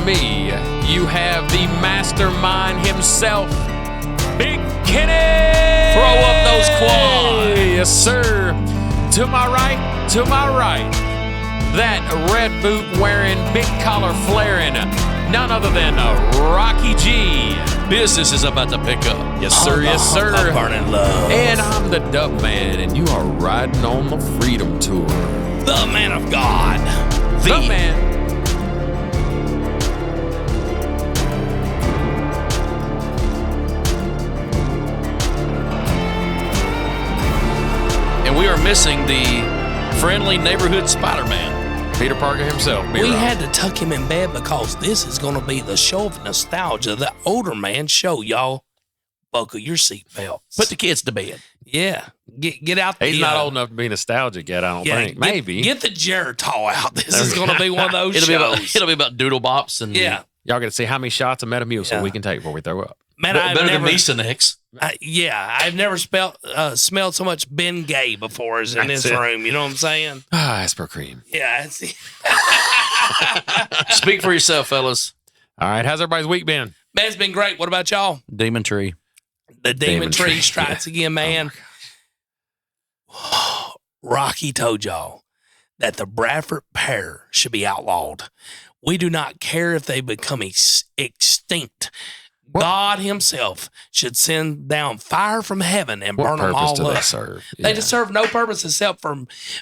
me, you have the mastermind himself, Big Kenny. Throw up those quads. Yes, sir. To my right, that red boot wearing, big collar flaring, none other than Rocky G. Business is about to pick up. Yes, sir. Yes, sir. Burning love. And I'm the Dub Man, and you are riding on the Freedom Tour. The man of God. The man. And we are missing the friendly neighborhood Spider-Man. Peter Parker himself. We had to tuck him in bed because this is going to be the show of nostalgia, the older man show, y'all. Buckle your seatbelts. Put the kids to bed. Yeah. Get out there. He's not old enough to be nostalgic yet, I don't think. Maybe. Get the Geritol out. This is going to be one of those shows. It'll be about doodle bops. And y'all got to see how many shots of Metamucil we can take before we throw up. Man, better than Mucinex. I've never smelled so much Ben Gay before as in this room. You know what I'm saying? Asper cream. Yeah. That's it. Speak for yourself, fellas. All right. How's everybody's week been? Man, it's been great. What about y'all? Demon Tree. The Demon Tree strikes again, man. Rocky told y'all that the Bradford pear should be outlawed. We do not care if they become extinct. God himself should send down fire from heaven and burn them all up. They just serve no purpose except for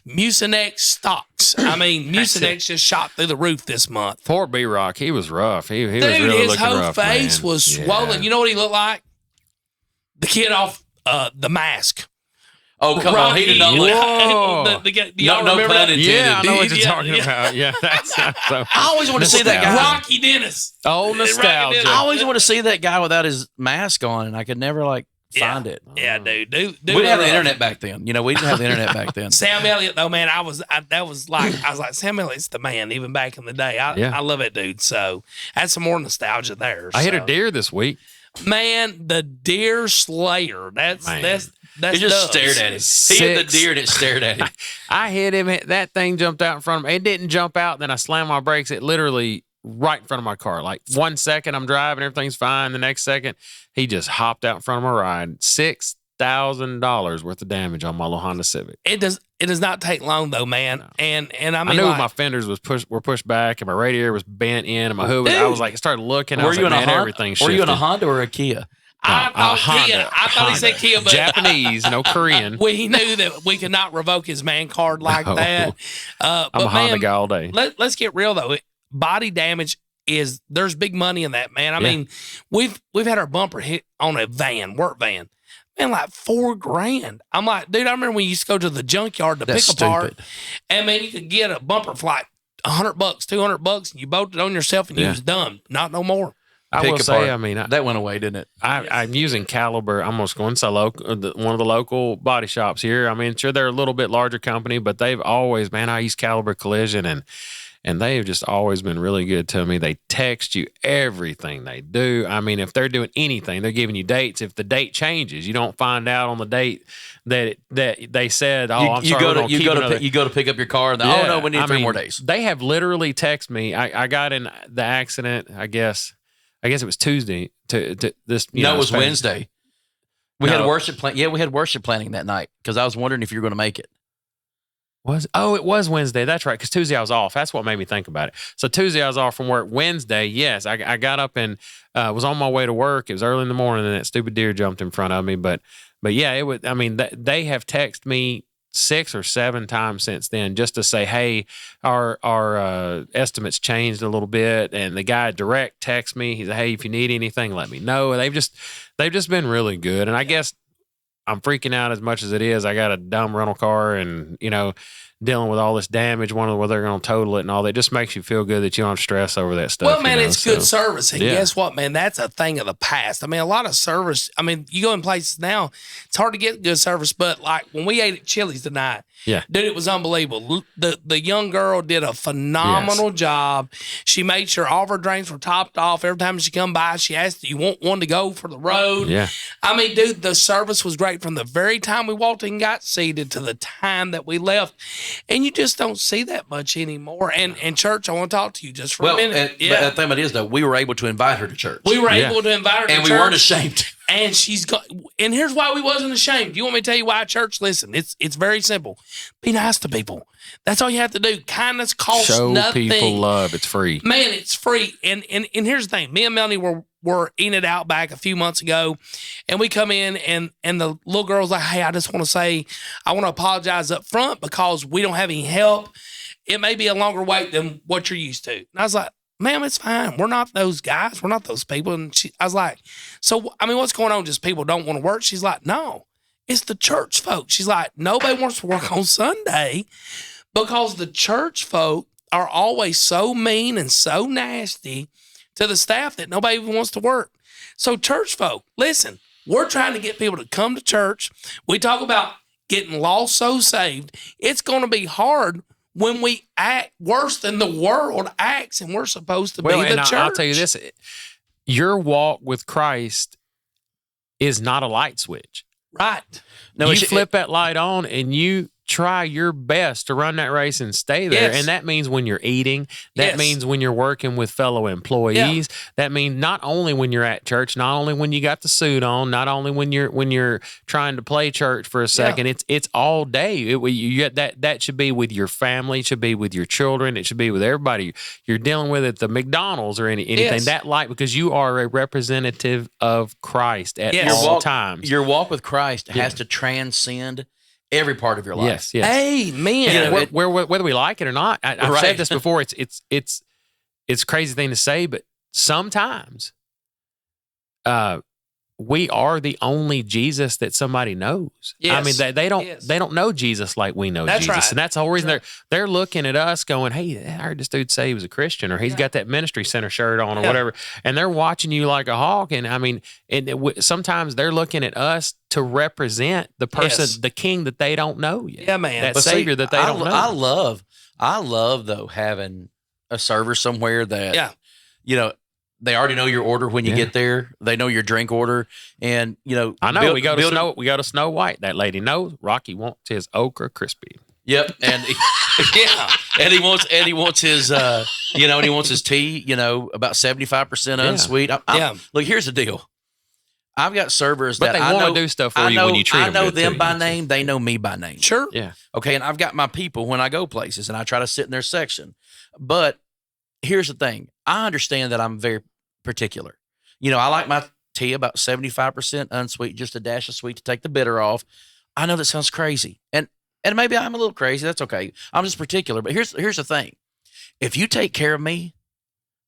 Mucinex stocks. I mean, Mucinex just shot through the roof this month. Poor B-Rock, he was rough. He was Dude, really his looking whole rough, face man. was swollen. You know what he looked like? The kid off The Mask. Oh, come on. He did not look. Whoa. No pun intended. Yeah, I know what you're talking about. Yeah, that's so. I always want to see that guy. Rocky Dennis. Oh, nostalgia. I always want to see that guy without his mask on, and I could never find it. Yeah, dude. We didn't have the internet back then. You know, we didn't have the internet back then. Sam Elliott, though, man, I was like, Sam Elliott's the man, even back in the day. I love it, dude. So that's some more nostalgia there. I hit a deer this week. Man, the deer slayer. That's he just stared at him. He hit the deer and it stared at him. I hit him. That thing jumped out in front of me. It didn't jump out. Then I slammed my brakes. It literally right in front of my car. Like 1 second I'm driving, everything's fine. The next second, he just hopped out in front of my ride. $6,000 worth of damage on my little Honda Civic. It does not take long though, man. No. And I mean, I knew my fenders were pushed back and my radiator was bent in and my hood was, I was like, I started looking. Were you in a Honda? Everything shifted. Were you in a Honda or a Kia? I thought he said Kia, but Japanese, no Korean. We knew that we could not revoke his man card like that. I'm a Honda guy all day. Let's get real though. Body damage there's big money in that, man. I mean, we've had our bumper hit on a work van. Man, like $4,000. I'm like, dude, I remember when you used to go to the junkyard to pick apart. And man, you could get a bumper for like $100, $200, and you bolted on yourself and you was done. Not no more. I will say, I mean, that went away, didn't it? I'm using Caliber. I'm just going to one of the local body shops here. I mean, sure, they're a little bit larger company, but they've always, man, I use Caliber Collision, and they've just always been really good to me. They text you everything they do. I mean, if they're doing anything, they're giving you dates. If the date changes, you don't find out on the date that they said, I'm sorry, you go to pick up your car, and oh no, we need 3 more days. They have literally texted me. I got in the accident, I guess it was Tuesday. To this. No, it was Wednesday. We had worship plan. Yeah, we had worship planning that night because I was wondering if you were going to make it. It was Wednesday. That's right. Because Tuesday I was off. That's what made me think about it. So Tuesday I was off from work. Wednesday, yes, I got up and was on my way to work. It was early in the morning, and that stupid deer jumped in front of me. But yeah, it was. I mean, they have texted me 6 or 7 times since then just to say, hey, our estimates changed a little bit, and the guy direct texted me. He said, hey, if you need anything, let me know. They've just been really good, and I guess I'm freaking out as much as it is. I got a dumb rental car, and dealing with all this damage, wondering whether they're going to total it and all that. Just makes you feel good that you don't have stress over that stuff. Well, man, it's good service. And guess what, man? That's a thing of the past. I mean, a lot of service. I mean, you go in places now, it's hard to get good service. But like when we ate at Chili's tonight, dude, it was unbelievable. The young girl did a phenomenal job. She made sure all of her drinks were topped off. Every time she come by, she asked, do you want one to go for the road? Yeah. I mean, dude, the service was great from the very time we walked in and got seated to the time that we left. And you just don't see that much anymore. And church, I want to talk to you just for a minute. But the thing about it is, though, we were able to invite her to church. We were able to invite her to church. And we weren't ashamed. And and here's why we wasn't ashamed. Do you want me to tell you why, church? Listen, it's very simple. Be nice to people. That's all you have to do. Kindness costs nothing. Show people love. It's free. Man, it's free. And here's the thing. Me and Melanie were eating it out back a few months ago, and we come in and the little girl's like, hey, I just want to say I want to apologize up front because we don't have any help. It may be a longer wait than what you're used to. And I was like, ma'am, it's fine. We're not those guys. We're not those people. And I was like, so, I mean, what's going on? Just people don't want to work? She's like, no, it's the church folk. She's like, nobody wants to work on Sunday because the church folk are always so mean and so nasty to the staff that nobody even wants to work. So church folk, listen, we're trying to get people to come to church. We talk about getting lost, so saved. It's going to be hard when we act worse than the world acts, and we're supposed to be the church. I'll tell you this, your walk with Christ is not a light switch. Right. No, you flip that light on and you try your best to run that race and stay there. Yes. And that means when you're eating, that means when you're working with fellow employees, that means not only when you're at church, not only when you got the suit on, not only when you're trying to play church for a second, it's all day. That should be with your family, it should be with your children, it should be with everybody you're dealing with at the McDonald's or anything. That light, because you are a representative of Christ at all times. Your walk with Christ has to transcend every part of your life. Yes. Amen. Whether we like it or not, I've said this before. It's a crazy thing to say, but sometimes, we are the only Jesus that somebody knows. Yes. I mean, they don't know Jesus like we know Jesus, right. and that's the whole reason they're looking at us, going, "Hey, I heard this dude say he was a Christian, or he's got that ministry center shirt on, or whatever," and they're watching you like a hawk. And I mean, sometimes they're looking at us to represent the person, the King that they don't know yet. Yeah, man. That Savior that they don't know. I love though having a server somewhere that they already know your order when you get there. They know your drink order, and I know we go to Snow White. That lady knows Rocky wants his okra crispy. Yep, and and he wants his and he wants his tea. About 75% unsweet. Look, here's the deal. I've got servers but that they want to do stuff for you when you treat them. I know them by name. They know me by name. Sure. Yeah. Okay, and I've got my people when I go places, and I try to sit in their section. But here's the thing. I understand that I'm very particular. I like my tea about 75% unsweet, just a dash of sweet to take the bitter off. I know that sounds crazy. And maybe I'm a little crazy. That's okay. I'm just particular. But here's the thing. If you take care of me,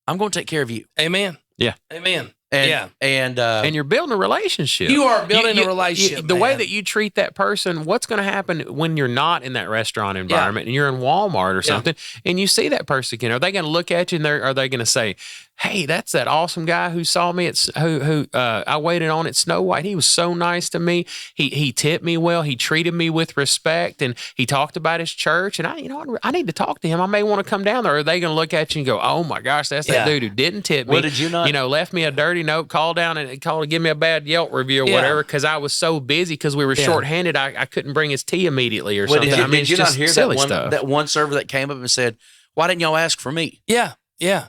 I'm going to take care of you. Amen. Yeah. Amen. And you're building a relationship. You are building a relationship. The way that you treat that person, what's going to happen when you're not in that restaurant environment and you're in Walmart or something, and you see that person again? Are they going to look at you and are they going to say, "Hey, that's that awesome guy who saw me at who I waited on at Snow White. He was so nice to me. He tipped me well. He treated me with respect, and he talked about his church. And I need to talk to him. I may want to come down there." Or are they going to look at you and go, "Oh my gosh, that's that dude who didn't tip me. Well, did you not? Left me a dirty note, called to give me a bad Yelp review or whatever because I was so busy because we were shorthanded. I couldn't bring his tea immediately or something." Did you not hear stuff. that one server that came up and said, "Why didn't y'all ask for me?" Yeah. Yeah.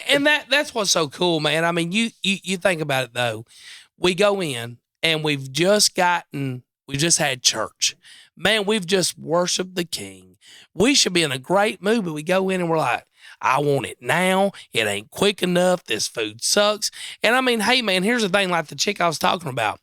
And that's what's so cool, man. I mean, you think about it though. We go in and we've just had church. Man, we've just worshiped the King. We should be in a great mood, but we go in and we're like, "I want it now. It ain't quick enough. This food sucks." And I mean, hey man, here's the thing, like the chick I was talking about.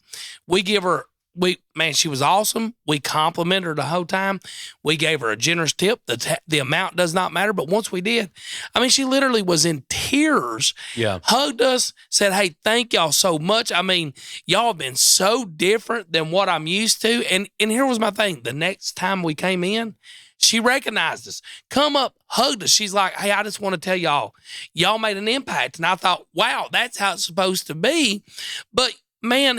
She was awesome. We complimented her the whole time. We gave her a generous tip. The amount does not matter. But once we did, I mean, she literally was in tears. Yeah. Hugged us, said, "Hey, thank y'all so much. I mean, y'all have been so different than what I'm used to." And here was my thing. The next time we came in, she recognized us, come up, hugged us. She's like, "Hey, I just want to tell y'all made an impact." And I thought, wow, that's how it's supposed to be. But man,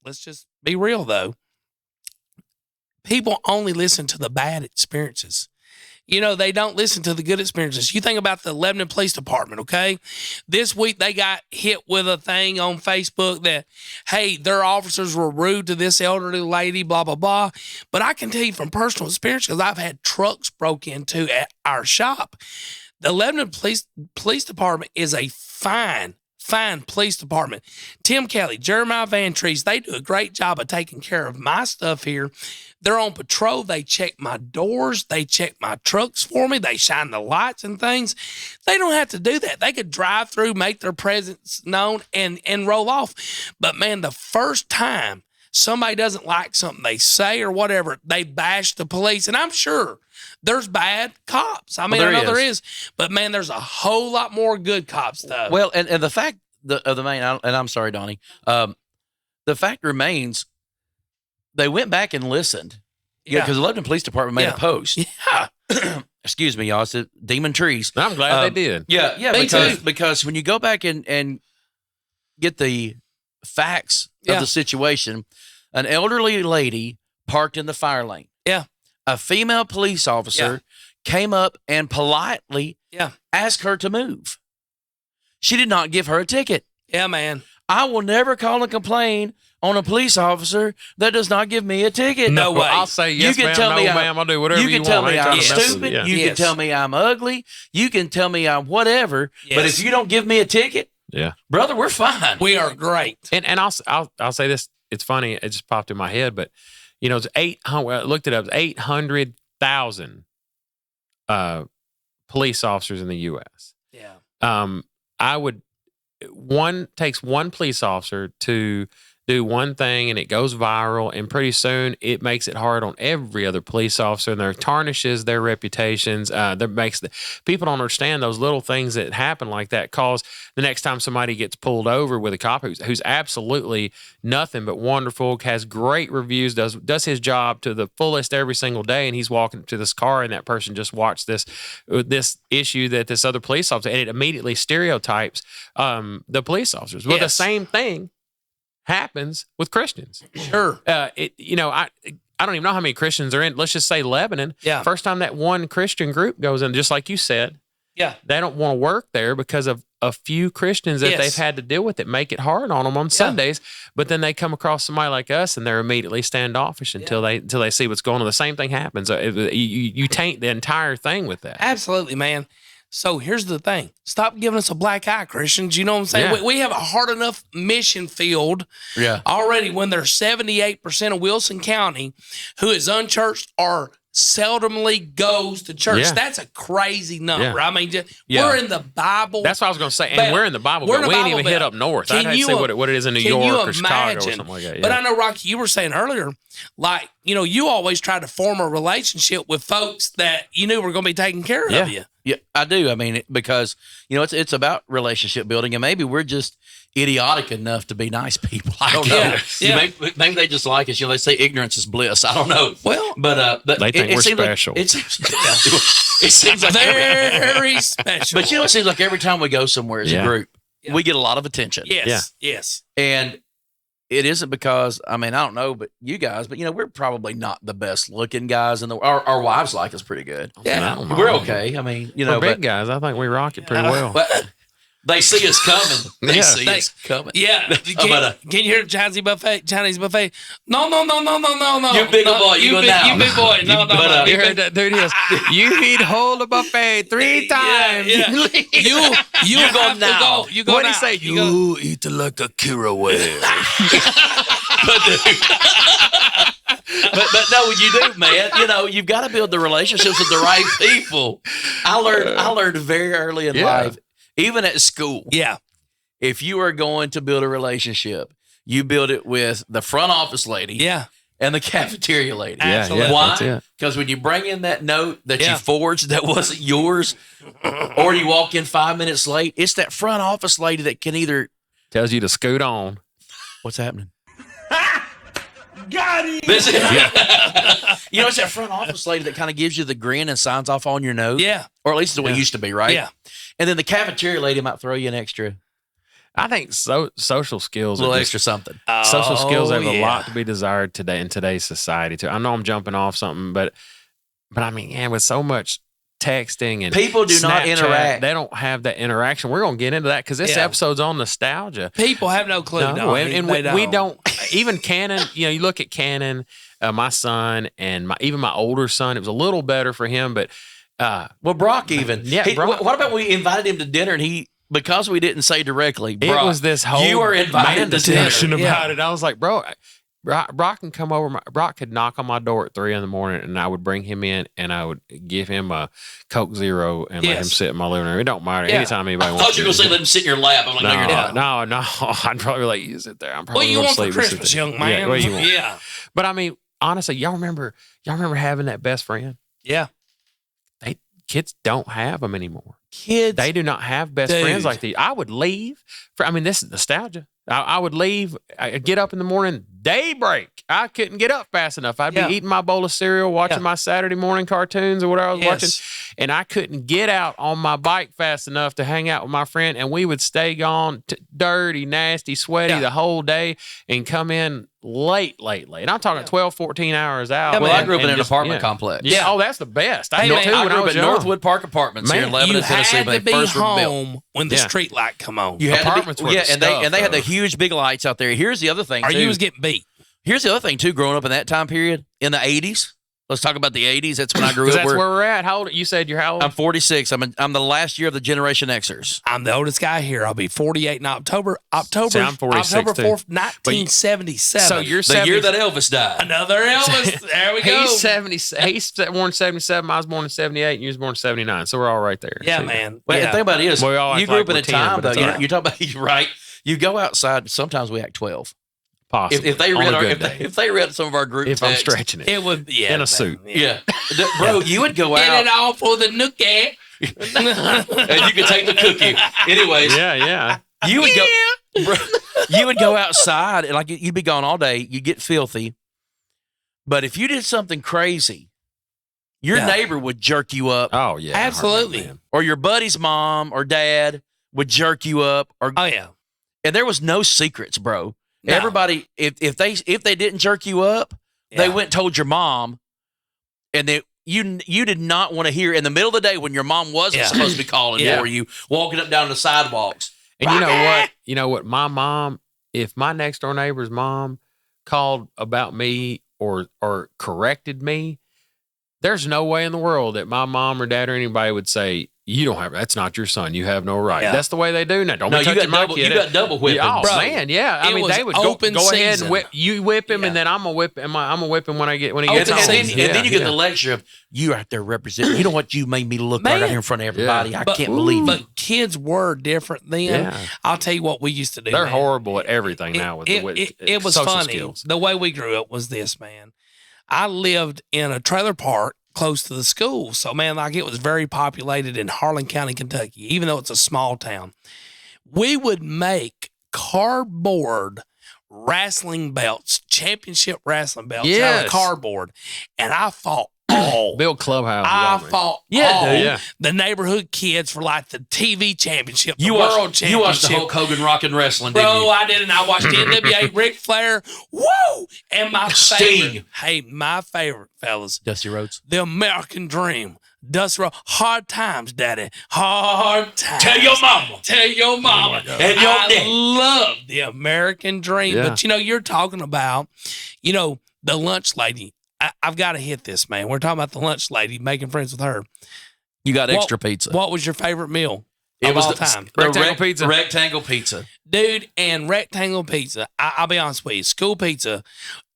let's just be real though. People only listen to the bad experiences. They don't listen to the good experiences. You think about the Lebanon Police Department, okay? This week they got hit with a thing on Facebook that, hey, their officers were rude to this elderly lady, blah, blah, blah. But I can tell you from personal experience, because I've had trucks broke into at our shop. The Lebanon Police Department is a fine police department. Tim Kelly, Jeremiah Van Trees, they do a great job of taking care of my stuff here. They're on patrol. They check my doors. They check my trucks for me. They shine the lights and things. They don't have to do that. They could drive through, make their presence known, and roll off. But, man, the first time somebody doesn't like something they say or whatever, they bash the police. And I'm sure there's bad cops. I mean, I know there is. But, man, there's a whole lot more good cops, though. Well, and the fact of the main, and I'm sorry, Donnie, the fact remains, they went back and listened. Yeah, because the Lebanon Police Department made a post. Yeah. Excuse me, y'all. It's Demon Trees. I'm glad they did. Yeah, because when you go back and get the facts of the situation, an elderly lady parked in the fire lane. Yeah. A female police officer came up and politely asked her to move. She did not give her a ticket. Yeah, man. I will never call and complain on a police officer that does not give me a ticket. No way. I'll say yes, ma'am, no, ma'am. I'll do whatever you want. You can tell me I'm stupid. You can tell me I'm ugly. You can tell me I'm whatever. Yes. But if you don't give me a ticket, brother, we're fine. We are great. And I'll say this. It's funny. It just popped in my head, but it's 800. I looked it up. 800,000 police officers in the U.S. Yeah. Takes one police officer to do one thing and it goes viral, and pretty soon it makes it hard on every other police officer, and there tarnishes their reputations. That makes people don't understand those little things that happen like that cause the next time somebody gets pulled over with a cop who's absolutely nothing but wonderful, has great reviews, does his job to the fullest every single day, and he's walking to this car and that person just watched this issue that this other police officer, and it immediately stereotypes the police officers. Well, the same thing happens with Christians. Sure. I don't even know how many Christians are in, let's just say Lebanon. Yeah. First time that one Christian group goes in, just like you said, they don't want to work there because of a few Christians that they've had to deal with it make it hard on them on Sundays. But then they come across somebody like us and they're immediately standoffish until they see what's going on. The same thing happens. You taint the entire thing with that. Absolutely, man. So here's the thing. Stop giving us a black eye, Christians. You know what I'm saying? Yeah. We have a hard enough mission field already when there's 78% of Wilson County who is unchurched or seldomly goes to church. Yeah. That's a crazy number. Yeah. I mean, we're in the Bible. That's what I was going to say. And we're in the Bible Belt. We ain't even hit up north. I'd have to say what it is in New York or Chicago or something like that. Yeah. But I know, Rocky, you were saying earlier, like, you always try to form a relationship with folks that you knew were going to be taking care of you. Yeah, I do. I mean, because, it's about relationship building, and maybe we're just idiotic enough to be nice people. I don't know. Yeah. Maybe they just like us. They say ignorance is bliss. I don't know. Well, but they think we're special. It seems like very special. But it seems like every time we go somewhere as a group, we get a lot of attention. Yes. And it isn't because, I don't know, but you guys, but we're probably not the best looking guys in the world. Our wives like us pretty good. Yeah. We're okay. We're big guys. I think we rock it pretty well. But they see us coming. They see us coming. Yeah. Can you hear Chinese buffet? No. You big boy. You go now. You big boy. No. You heard that dude? You eat whole the buffet 3 times. Yeah. You go now. You go what now. What do you say? You eat like a killer whale. But no, you do, man. You've got to build the relationships with the right people. I learned very early in life, even at school. Yeah. If you are going to build a relationship, you build it with the front office lady. Yeah. And the cafeteria lady. Absolutely. Why? Because when you bring in that note that you forged that wasn't yours, or you walk in 5 minutes late, it's that front office lady that can either tells you to scoot on. What's happening? Got it. It's that front office lady that kind of gives you the grin and signs off on your note. Yeah. Or at least it's the way it used to be, right? Yeah. And then the cafeteria lady might throw you an extra. I think social skills, a little extra something. Social skills have a lot to be desired today in today's society too. I know I'm jumping off something, but with so much texting and people do not Snapchat. interact. They don't have that interaction. We're gonna get into that because this episode's on nostalgia. People have no clue. And we don't. Even Cannon. You look at Cannon, my son, and even my older son. It was a little better for him, but Brock even. Yeah. Brock, what about we invited him to dinner and because we didn't say directly, Brock, it was this whole you were invited to discussion dinner. about it. I was like, bro. Brock can come over. Brock could knock on my door at 3 a.m, and I would bring him in, and I would give him a Coke Zero and let him sit in my living room. It don't matter. Anytime anybody wants. I thought you were going to say let him sit in your lap. I'm like, no, you're not. No. I'd probably let you sit there. I'm probably what you want sleep for Christmas, young man? Yeah, what you want? Yeah. But I mean, honestly, y'all remember having that best friend? Yeah. Kids don't have them anymore. Kids, they do not have best friends like these. I would leave. This is nostalgia. I would leave. I'd get up in the morning, daybreak. I couldn't get up fast enough. I'd be eating my bowl of cereal, watching my Saturday morning cartoons or whatever I was watching, and I couldn't get out on my bike fast enough to hang out with my friend, and we would stay gone, dirty, nasty, sweaty the whole day and come in late. And I'm talking 12, 14 hours out. Yeah, well, I grew up in an apartment complex. Yeah. Oh, that's the best. I grew up at Northwood Park Apartments here in Lebanon, Tennessee. You had to be home when the street light come on. You had apartments to be, and they had the huge big lights out there. Here's the other thing, too. You was getting beat. Here's the other thing, too, growing up in that time period, in the 80s. Let's talk about the 80s. That's when I grew up. That's where we're at. How old? You said you're how old? I'm 46. I'm the last year of the Generation Xers. I'm the oldest guy here. I'll be 48 in October. See, I'm 46 October 4th, too. 1977. So you're the year that Elvis died. Another Elvis. There we go. He's 70. He's born in 77. I was born in 78, and you was born in 79. So we're all right there. Yeah, man. But the thing about it is, you grew up in a time, though. You talk about, right? You go outside, sometimes we act 12. Possibly. If they read some of our group if texts, I'm stretching it. It would in a suit. Yeah. Bro, you would go out. Get it all for the nookie. And you could take the cookie. Anyways. Yeah. You would go bro, you would go outside and you'd be gone all day, you'd get filthy. But if you did something crazy, your neighbor would jerk you up. Oh yeah. Absolutely. Or your buddy's mom or dad would jerk you up and there was no secrets, bro. No. Everybody, if they didn't jerk you up, they went and told your mom, and you did not want to hear in the middle of the day when your mom wasn't supposed to be calling for you, walking up down the sidewalks. And you know what? You know what? My mom, if my next door neighbor's mom called about me or corrected me, there's no way in the world that my mom or dad or anybody would say, you don't have, that's not your son. You have no right. Yeah. That's the way they do now. Don't be touching my kid. You got double whipping. Oh, bro. Man, yeah. I mean, they would go ahead and whip him, and then I'm going to whip him. I'm going to whip him when he gets home. And then you get the lecture of, you out there representing, you know what, you made me look right out here in front of everybody. I can't believe it. But kids were different then. Yeah. I'll tell you what we used to do. They're horrible at everything now. It was funny. Skills. The way we grew up was this, man. I lived in a trailer park close to the school. So, man, it was very populated in Harlan County, Kentucky, even though it's a small town. We would make cardboard wrestling belts, championship wrestling belts out of cardboard. And I fought all. Build clubhouse. I fought all the neighborhood kids for the TV championship, the world championship. You watched the Hulk Hogan Rockin' Wrestling, didn't you? Bro, I didn't. I watched NWA, Ric Flair. Woo! And my favorite. Hey, my favorite, fellas. Dusty Rhodes. The American Dream. Dusty Rhodes. Hard times, Daddy. Hard times. Tell your mama. Tell your mama. And your dad. I love the American Dream. Yeah. But, you're talking about, the lunch lady. I've got to hit this, man. We're talking about the lunch lady, making friends with her. You got extra pizza. What was your favorite meal of all time? Rectangle pizza. Rectangle pizza. Dude, and rectangle pizza, I'll be honest with you, school pizza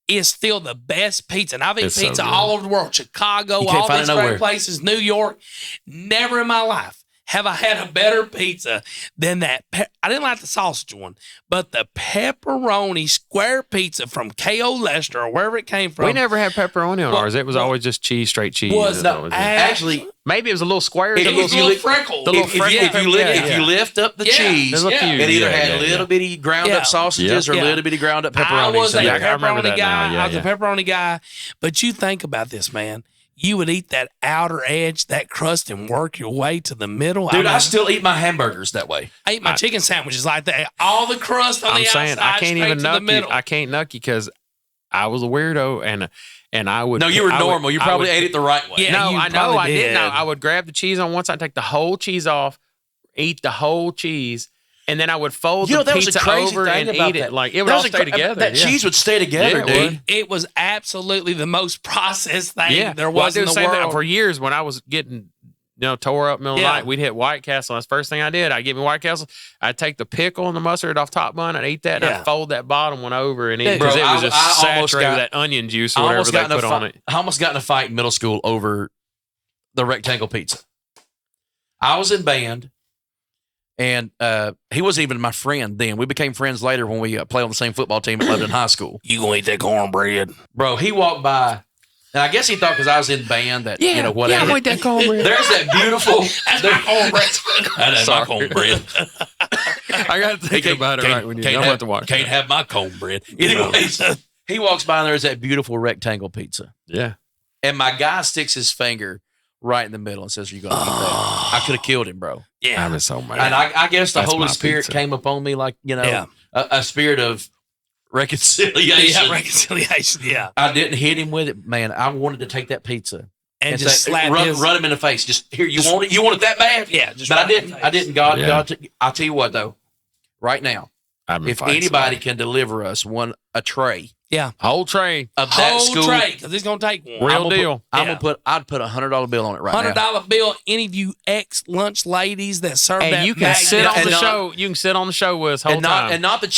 is still the best pizza. And I've eaten pizza all over the world. Chicago, all these great places, New York. Never in my life have I had a better pizza than that. I didn't like the sausage one, but the pepperoni square pizza from K.O. Lester or wherever it came from. We never had pepperoni on ours. It was always just cheese, straight cheese. Actually, maybe it was a little square. It was a little freckle. If you lift up the cheese, it either had little bitty ground up sausages or little bitty ground up pepperoni. I was a pepperoni guy. I was a pepperoni guy. But you think about this, man. You would eat that outer edge, that crust, and work your way to the middle. Dude, I still eat my hamburgers that way. I eat my chicken sandwiches like that. All the crust on the outside. I can't even nuck you. I can't nuck you because I was a weirdo, and I would. No, you were normal. You probably ate it the right way. Yeah, no, you I know probably I didn't. did. I would grab the cheese on one side, take the whole cheese off, eat the whole cheese, and then I would fold the that was pizza a crazy over thing and about eat it. that. Like it would all stay together. That cheese would stay together, Yeah, it dude. would. It was absolutely the most processed thing there Well, I was do in the the same thing world. for years when I was getting, tore up middle of the Yeah. night. We'd hit White Castle. That's the first thing I did. I'd get me White Castle. I'd take the pickle and the mustard off top bun and eat that. And Yeah. I'd fold that bottom one over and eat it Bro, because it was I just almost saturated got- with that onion juice I or whatever almost they got in a put on fight. it. I almost got in a fight in middle school over the rectangle pizza. I was in band, and he wasn't even my friend then. We became friends later when we played on the same football team at Lebanon High School. You gonna eat that cornbread? Bro, he walked by, and I guess he thought because I was in band that, whatever. Yeah, I want that cornbread. There's that beautiful. That's my cornbread. That's my cornbread. I got to think about it right when you. I'm about to watch. Can't have my cornbread. Anyways, he walks by and there's that beautiful rectangle pizza. Yeah. And my guy sticks his finger right in the middle and says, "Are you going to eat that?" I could have killed him, bro. Yeah. I'm so mad. And I guess the That's Holy my Spirit pizza. came upon me like, Yeah. a spirit of reconciliation. Yeah, reconciliation. Yeah. I didn't hit him with it. Man, I wanted to take that pizza And just slap run, his. run him in the face. Just, here, you want it? You want it that bad? Yeah. Just But I right in didn't. the I face. didn't. God, Yeah. I'll tell you what, though. Right now, I've been if fighting anybody somebody. can deliver us a tray Yeah. Whole tray, of that Whole school, tray, because it's gonna take one. real I'm gonna deal. I'd put $100 bill on it right now. $100 bill. Any of you ex-lunch ladies that serve And that you can sit on and the not- show. You can sit on the show with us whole And time. not the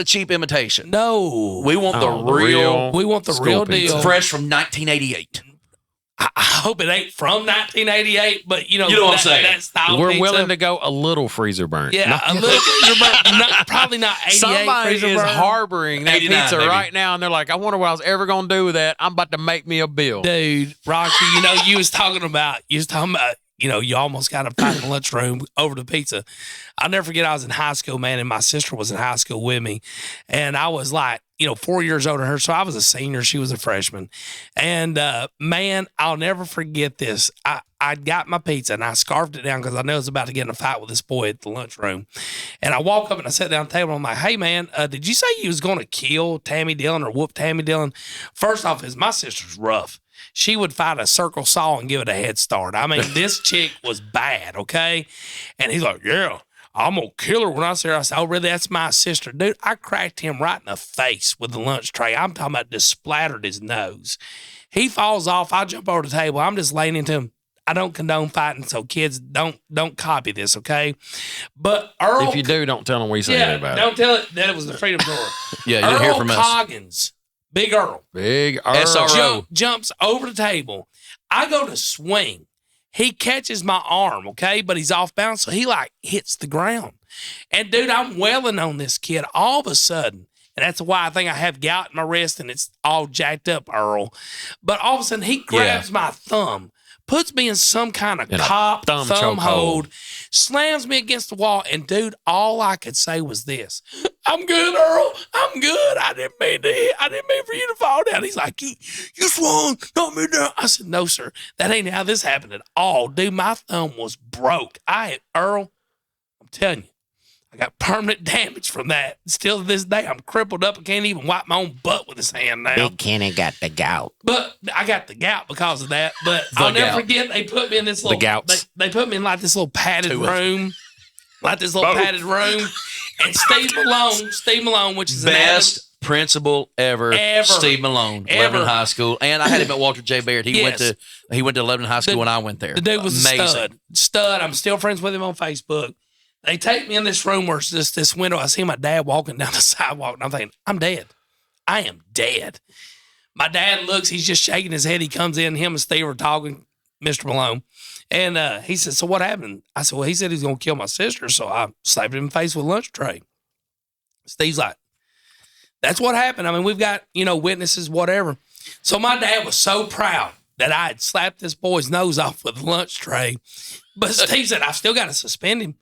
cheap imitation. No, We want the Oh, real, we want the school real pizza. deal. fresh from 1988. I hope it ain't from 1988, but you know what I'm that, saying. That style We're pizza. willing to go a little freezer burnt. Yeah, a little freezer burnt, probably not 88 Somebody freezer is burnt. harboring that 89 pizza maybe. right now, and they're like, "I wonder what I was ever gonna do with that. I'm about to make me a bill." Dude, Rocky, you was talking about, you almost got a fight in the lunchroom over the pizza. I'll never forget, I was in high school, man, and my sister was in high school with me. And I was like, 4 years older than her. So I was a senior. She was a freshman. And, man, I'll never forget this. I got my pizza and I scarfed it down because I knew I was about to get in a fight with this boy at the lunchroom. And I walk up and I sat down at the table. And I'm like, "Hey, man, did you say you was going to kill Tammy Dillon or whoop Tammy Dillon?" First off, my sister's rough. She would fight a circle saw and give it a head start. I mean, this chick was bad, okay? And he's like, "Yeah, I'm going to kill her." When I said her, I said, "Oh, really? That's my sister." Dude, I cracked him right in the face with the lunch tray. I'm talking about just splattered his nose. He falls off. I jump over the table. I'm just laying into him. I don't condone fighting, so kids, don't copy this, okay? But Earl... If you do, don't tell them we say anything about it. don't tell it that it was the Freedom Tour. Yeah, you didn't hear Earl from us. Coggins, Big Earl, Big Earl. SRO. jumps over the table. I go to swing. He catches my arm, okay? But he's off balance, so he hits the ground. And dude, I'm welling on this kid all of a sudden. And that's why I think I have gout in my wrist and it's all jacked up, Earl. But all of a sudden he grabs my thumb, puts me in some kind of In a cop thumb thumb chokehold. hold, slams me against the wall. And dude, all I could say was this: "I'm good, Earl. I'm good. I didn't mean for you to fall down." He's like, you swung, knocked me down. I said, "No, sir. That ain't how this happened at all. Dude, my thumb was broke. Earl, I'm telling you, I got permanent damage from that. Still to this day, I'm crippled up. I can't even wipe my own butt with his hand now. Big Kenny got the gout. But I got the gout because of that. But I'll never gout. forget, they put me in this little gouts. They put me in like this little padded Two of room. Like this little padded room. And Steve Malone, which is Best principal ever, Steve Malone, Ever. Lebanon High School. And I had him at Walter J. Baird. He Yes. went to Lebanon High School when I went there. the dude was amazing. a stud. Stud. I'm still friends with him on Facebook. They take me in this room where it's just this window. I see my dad walking down the sidewalk, and I'm thinking, I'm dead. I am dead. My dad looks, he's just shaking his head. He comes in, him and Steve are talking, Mr. Malone. And he said, "So what happened?" I said, "Well, he said he's going to kill my sister." So I slapped him in the face with a lunch tray. Steve's like, "That's what happened. I mean, we've got, witnesses, whatever." So my dad was so proud that I had slapped this boy's nose off with a lunch tray. But Steve said, "I've still got to suspend him."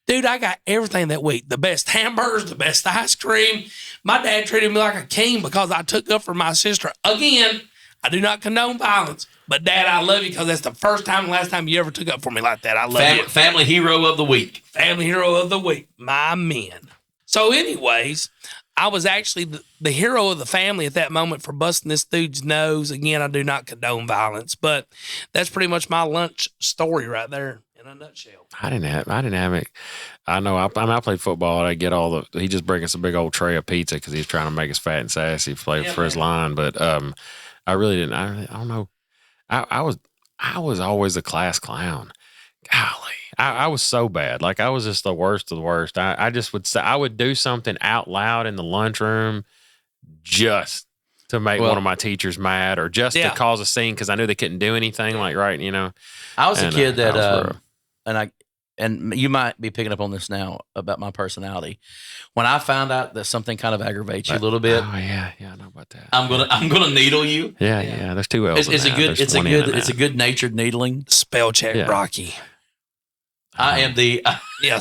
Dude, I got everything that week. The best hamburgers, the best ice cream. My dad treated me like a king because I took up for my sister. Again, I do not condone violence, but Dad, I love you because that's the first time and last time you ever took up for me like that. I love you. Family hero of the week. Family hero of the week, my men. So anyways, I was actually the hero of the family at that moment for busting this dude's nose. Again, I do not condone violence, but that's pretty much my lunch story right there in a nutshell. I didn't have it. I know. I played football. I get all the. He just bring us a big old tray of pizza because he's trying to make us fat and sassy for his line. But I really didn't. I don't know. I was always a class clown. Golly, I was so bad. Like I was just the worst of the worst. I just would say I would do something out loud in the lunchroom just to make one of my teachers mad or just to cause a scene because I knew they couldn't do anything. Like I was a kid that and you might be picking up on this now about my personality. When I found out that something kind of aggravates you a little bit, oh yeah, I know about that. I'm gonna needle you. Yeah. There's 2 L's. It's a good natured needling. Spell check, Rocky. I am the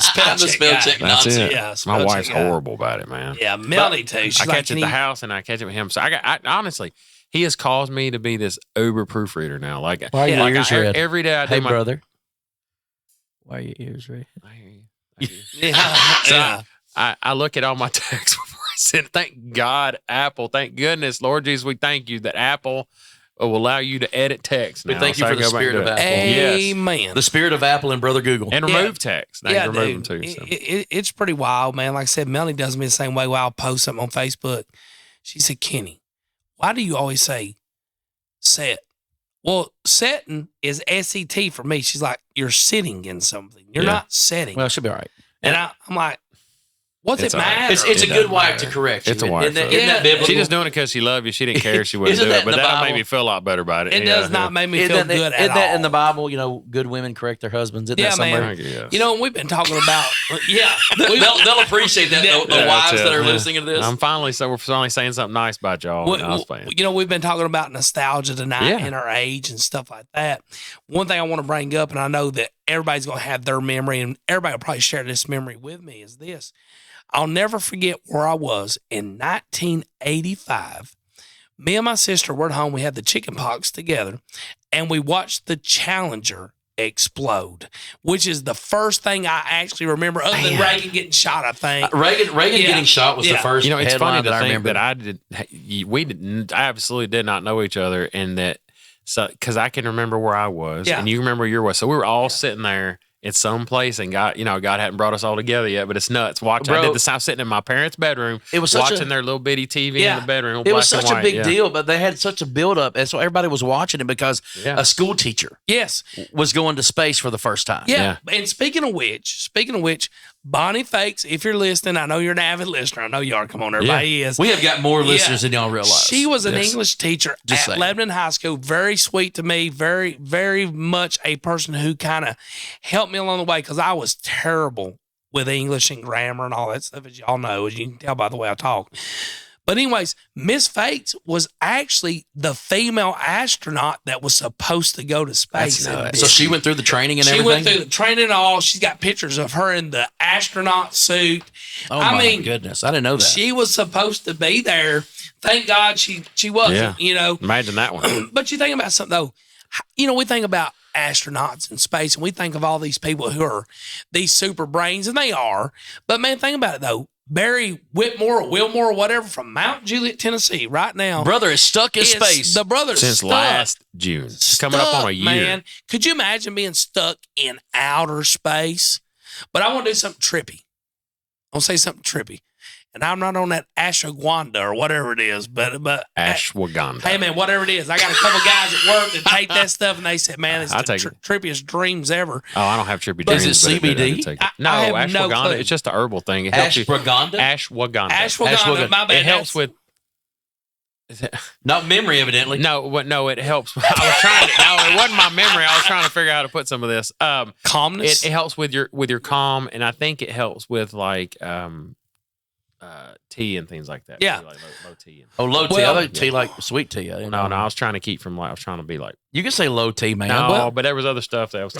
spell check That's Nazi. it. Yeah, My wife's horrible about it, man. Yeah, Melanie too. She's I catch it at the house and I catch it with him. So I honestly, he has caused me to be this uber proofreader now. Like, why are your ears red? Every day I do Hey, brother. Why are your ears red? I hear you. I look at all my texts before I send. Thank God, Apple. Thank goodness, Lord Jesus, we thank you that Apple will allow you to edit text. We thank you for the spirit of Apple. Amen. Yes. The spirit of Apple and Brother Google. And remove text. They remove them too. So. It's pretty wild, man. Like I said, Melanie does me the same way. While I'll post something on Facebook, she said, "Kenny, why do you always say set?" Well, setting is SET for me. She's like, you're sitting in something. You're not setting. Well, it should be all right. And I'm like, what's it matter? It's a good wife to correct you. It's a wife. Isn't that biblical? She just doing it because she loved you. She didn't care if she wouldn't do it. But that'll make me feel a lot better about it. It does not make me feel good at all. Isn't that in the Bible? Good women correct their husbands. Isn't that somewhere? Man. We've been talking about, they'll appreciate that. The wives that are listening to this. We're finally saying something nice about y'all. We've been talking about nostalgia tonight and our age and stuff like that. One thing I want to bring up, and I know that everybody's going to have their memory, and everybody will probably share this memory with me, is this. I'll never forget where I was in 1985. Me and my sister were at home. We had the chicken pox together, and we watched the Challenger explode, which is the first thing I actually remember, other than Reagan getting shot, I think. Reagan getting shot was the first it's funny that I remember. That I absolutely did not know each other, and that because I can remember where I was, and you remember where you were. So we were all sitting there in some place, and God hadn't brought us all together yet, but it's nuts. I did this. I was sitting in my parents' bedroom, watching their little bitty TV in the bedroom. It was such a big deal, but they had such a buildup, and so everybody was watching it because a school teacher was going to space for the first time. Yeah. And speaking of which, Bonnie Fakes, if you're listening, I know you're an avid listener. I know you are. Come on, everybody is. We have got more listeners than y'all realize. She was an English teacher at Lebanon High School. Very sweet to me. Very, very much a person who kind of helped me along the way because I was terrible with English and grammar and all that stuff, as y'all know, as you can tell by the way I talk. But anyways, Miss Fates was actually the female astronaut that was supposed to go to space. So she went through the training and everything? She went through the training and all. She's got pictures of her in the astronaut suit. Oh, my goodness. I didn't know that. She was supposed to be there. Thank God she wasn't, Imagine that one. But you think about something, though. We think about astronauts in space, and we think of all these people who are these super brains, and they are. But, man, think about it, though. Barry Whitmore or Wilmore or whatever from Mount Juliet, Tennessee, right now. Brother is stuck in space. The brother's since stuck. Last June. Coming up on a year. Man, could you imagine being stuck in outer space? But I want to do something trippy. I want to say something trippy. And I'm not on that ashwagandha or whatever it is, but ashwagandha. Hey man, whatever it is, I got a couple guys at work that take that stuff, and they said, "Man, it's the trippiest dreams ever." Oh, I don't have trippy dreams. Is it CBD? No, ashwagandha. It's just a herbal thing. It helps ashwagandha. Ashwagandha. My bad. It helps with. Not memory, evidently. No, it helps. It wasn't my memory. I was trying to figure out how to put some of this. Calmness. It helps with your calm, and I think it helps with like tea and things like that. Yeah. Like low tea. Low tea. I like tea like sweet tea. No, I was trying to keep from I was trying to be like. You can say low tea, man. No, but there was other stuff that was.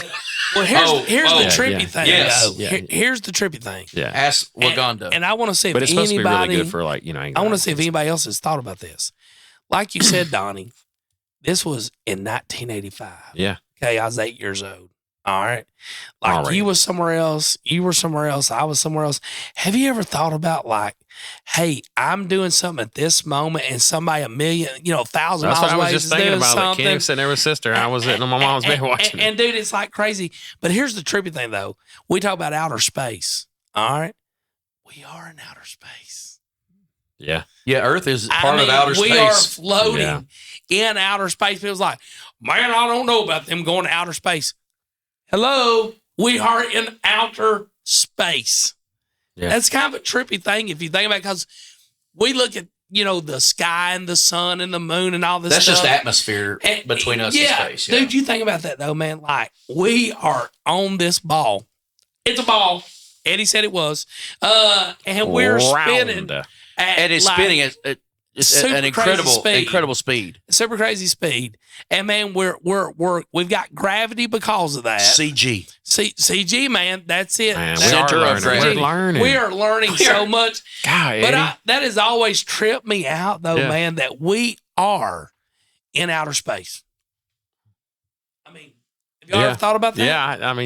Well, here's the trippy thing. Yes. Here's the trippy thing. Yeah. Ashwagandha. And I want to see if but it's anybody. Supposed to be really good for I want to see if anybody else has thought about this. Like you said, Donnie, this was in 1985. Yeah. Okay, I was 8 years old. All right. Like All right. you was somewhere else, you were somewhere else, I was somewhere else. Have you ever thought about like, hey, I'm doing something at this moment and somebody 1,000 That's miles what I away was just is thinking doing about. Like something. Kenny was sitting there with sister, and I was sitting on my mom's bed watching it. And dude, it's like crazy. But here's the trippy thing though. We talk about outer space. All right. We are in outer space. Yeah. Yeah, Earth is part of outer space. We are floating Yeah. in outer space. People's like, man, I don't know about them going to outer space. Hello, we are in outer space. Yeah. That's kind of a trippy thing if you think about it, because we look at, the sky and the sun and the moon and all this That's stuff. just atmosphere between us and space. Yeah. Dude, you think about that though, man. Like, we are on this ball. It's a ball. Eddie said it was. And we're spinning. And it's spinning at an incredible speed. Super crazy speed. And man, we've got gravity because of that. CG. CG, man, that's it. Man, That's we're learning. We are learning so much. God, Eddie. But that has always tripped me out, though, man, that we are in outer space. I mean, have you ever thought about that?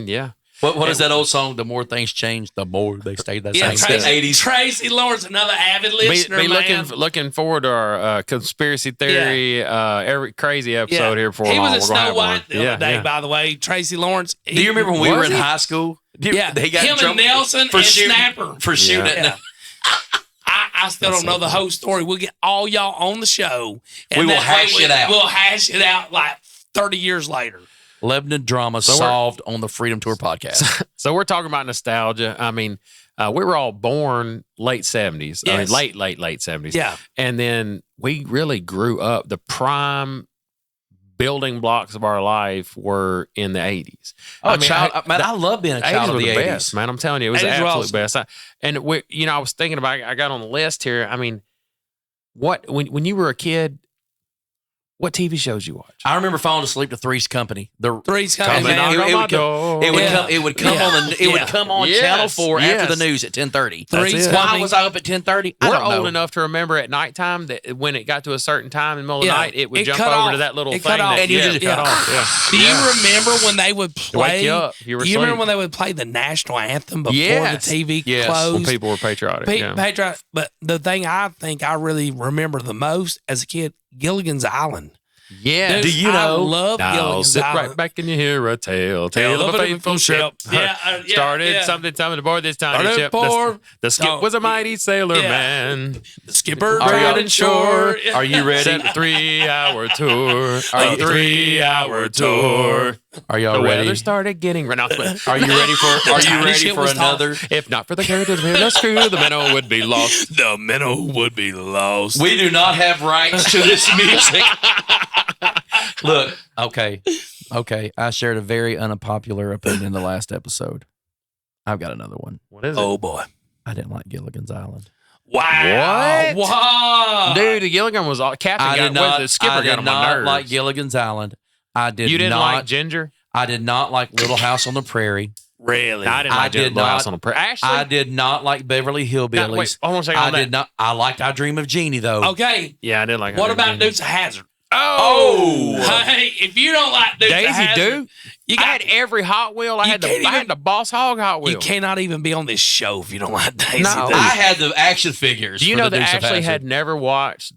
Yeah. What is that old song? The more things change, the more they stay the same. Tracy Lawrence, another avid listener, Be man. looking forward to our conspiracy theory, every crazy episode here for He long. was at Snow White the other day, by the way. Tracy Lawrence. Do you remember when we were in high school? Yeah, they got him and Nelson for and shooting, Snapper. For shooting it. Yeah. I still don't know the whole story. We'll get all y'all on the show. And we will hash it out. We'll hash it out like 30 years later. Lebanon drama solved on the Freedom Tour podcast. So we're talking about nostalgia. I mean, we were all born late 70s. Yes. I mean, late 70s. Yeah. And then we really grew up. The prime building blocks of our life were in the 80s. I love being a child of the 80s. Best, man. I'm telling you, it was the 80s were absolute awesome. best. I was thinking about, I got on the list here. I mean, when you were a kid, what TV shows you watch? I remember falling asleep to Three's Company. Three's Company. It would come on Channel 4 after the news at 10:30. Why was I up at 10:30? We're old enough to remember at nighttime that when it got to a certain time in the middle of the night, it would jump over to that little thing. And you just cut off. Do you remember when they would play? Wake you up. You remember when they would play the national anthem before the TV closed? When people were patriotic. Patriotic. But the thing I think I really remember the most as a kid, Gilligan's Island. Yeah. Do you know? I love Gilligan's sit Island. right back and you hear a tale of a faithful ship. Started something aboard this tiny ship. The skip was a mighty sailor man. The skipper drowned in shore. Are you ready? Set a 3-hour tour. A 3-hour tour. Are y'all the ready? weather started getting Are you ready for another? If not for the characters of the crew, the minnow would be lost. The minnow would be lost. We do not have rights to this music. Look, okay. I shared a very unpopular opinion in the last episode. I've got another one. What is it? Oh boy, I didn't like Gilligan's Island. Wow! What? Wow! Dude, the Gilligan was all captain. The skipper got on my nerves. Like Gilligan's Island. You didn't like Ginger? I did not like Little House on the Prairie. Really? I didn't like Little House on the Prairie. Actually, I did not like Beverly Hillbillies. Wait, hold on a second. I did not. I liked I Dream of Jeannie though. Okay. Yeah, I did like. What about Dukes of Hazzard? Oh, hey! If you don't like Dukes of Hazzard, I had every Hot Wheel. I had the Boss Hog Hot Wheel. You cannot even be on this show if you don't like Daisy. No, I had the action figures. Do you know that Ashley had never watched